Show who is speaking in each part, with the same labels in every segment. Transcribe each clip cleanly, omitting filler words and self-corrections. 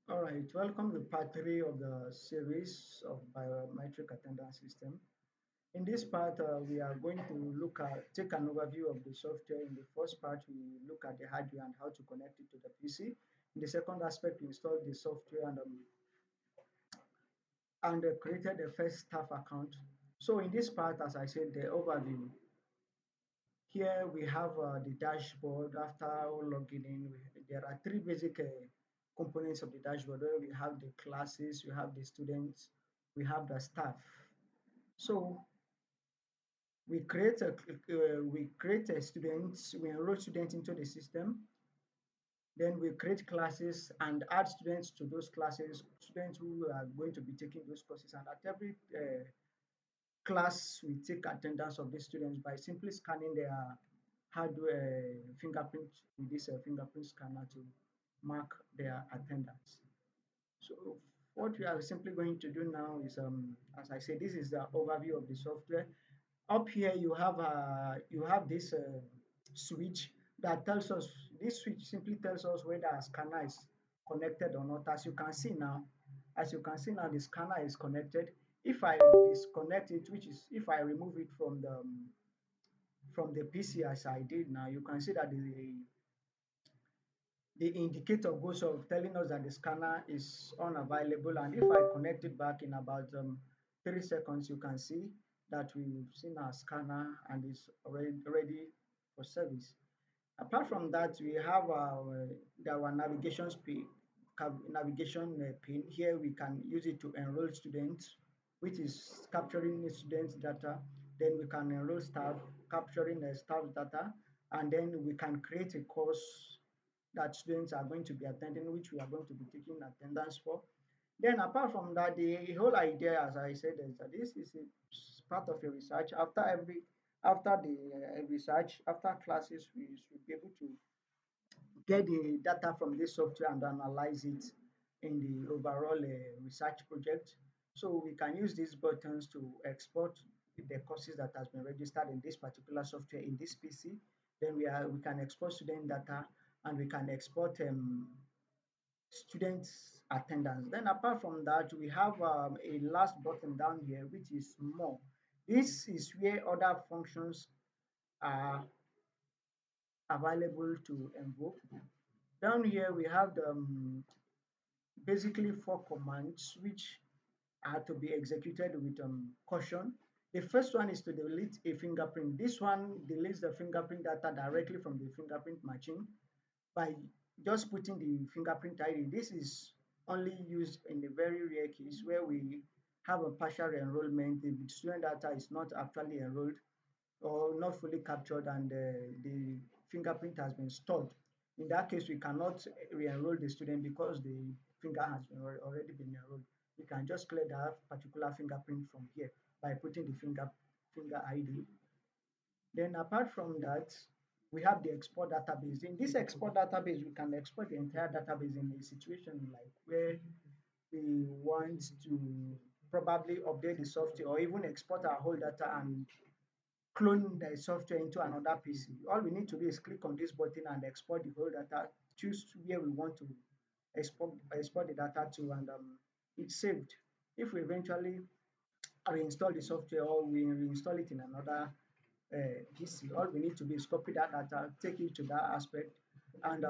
Speaker 1: All right, welcome to part three of the series of biometric attendance system. In this part, we are going to take an overview of the software. In the first part, we look at the hardware and how to connect it to the PC. In the second aspect, we install the software and created the first staff account. So in this part, as I said, the overview. Here we have the dashboard. After logging in, there are three basic components of the dashboard where we have the classes, we have the students, we have the staff. So we create a students, we enroll students into the system. Then we create classes and add students to those classes, students who are going to be taking those courses. And at every class, we take attendance of the students by simply scanning their hardware fingerprint with this fingerprint scanner to mark their attendance. So what we are simply going to do now is, as I said, this is the overview of the software. Up here, you have this switch that tells us. This switch simply tells us whether a scanner is connected or not. As you can see now, the scanner is connected. If I disconnect it, which is if I remove it from the PC as I did now, you can see that the indicator goes off telling us that the scanner is unavailable. And if I connect it back in about 3 seconds, you can see that we've seen our scanner and it's already ready for service. Apart from that, we have our navigation pin. Here we can use it to enroll students, which is capturing the students' data. Then we can enroll staff, capturing the staff data, and then we can create a course that students are going to be attending, which we are going to be taking attendance for. Then apart from that, the whole idea, as I said, is that this is part of a research. After the research, after classes, we should be able to get the data from this software and analyze it in the overall research project. So we can use these buttons to export the courses that has been registered in this particular software in this PC. Then we can export student data and we can export students attendance. Then apart from that, we have a last button down here, which is more. This is where other functions are available to invoke. Down here, we have basically four commands which are to be executed with caution. The first one is to delete a fingerprint. This one deletes the fingerprint data directly from the fingerprint machine by just putting the fingerprint ID. This is only used in the very rare case where we have a partial enrollment. The student data is not actually enrolled or not fully captured and the fingerprint has been stored. In that case, we cannot re-enroll the student because the finger has been already been enrolled. We can just clear that particular fingerprint from here by putting the finger ID. Then apart from that, we have the export database. In this export database, we can export the entire database in a situation like where we want to probably update the software or even export our whole data and clone the software into another PC. All we need to do is click on this button and export the whole data, choose where we want to export the data to, and it's saved. If we eventually reinstall the software or we reinstall it in another PC, all we need to do is copy that data, take it to that aspect, and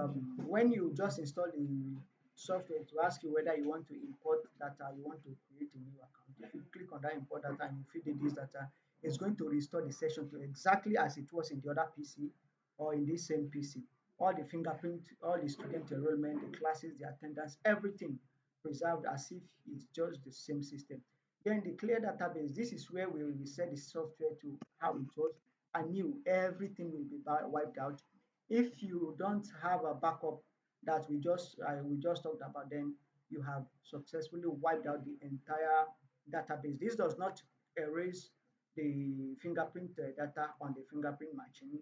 Speaker 1: when you just install the software to ask you whether you want to import data, you want to create a new account. If you click on that import data and you feed it this data, it's going to restore the session to exactly as it was in the other PC or in this same PC. All the fingerprint, all the student enrollment, the classes, the attendance, everything preserved as if it's just the same system. Then the clear database, this is where we reset the software to how it was anew. Everything will be wiped out. If you don't have a backup that we just talked about, then you have successfully wiped out the entire database. This does not erase the fingerprint data on the fingerprint machine.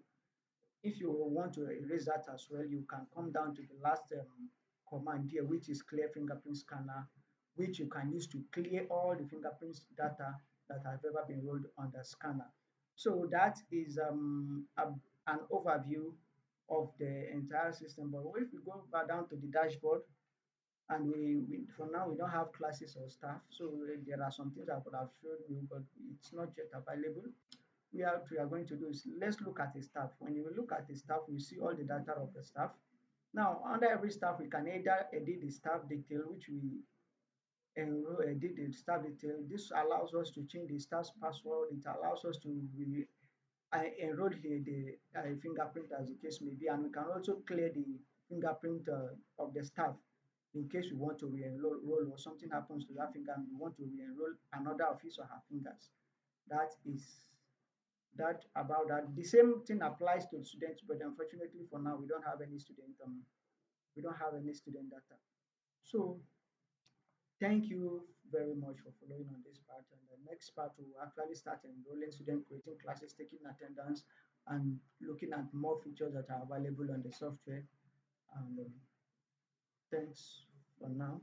Speaker 1: If you want to erase that as well, you can come down to the last command here, which is clear fingerprint scanner, which you can use to clear all the fingerprints data that have ever been rolled on the scanner. So that is an overview of the entire system. But if we go back down to the dashboard, And for now we don't have classes or staff, so there are some things I could have showed you, but it's not yet available. What we are going to do is let's look at the staff. When you look at the staff, you see all the data of the staff. Now, under every staff, we can either edit the staff detail, which we edit the staff detail. This allows us to change the staff's password. It allows us to enroll the fingerprint as the case may be, and we can also clear the fingerprint of the staff in case we want to re-enroll or something happens to that finger and we want to re-enroll another of his or her fingers. That is that about that. The same thing applies to students, but unfortunately for now, we don't have any student data. So thank you very much for following on this part. And the next part will actually start enrolling students, creating classes, taking attendance, and looking at more features that are available on the software. And thanks for now.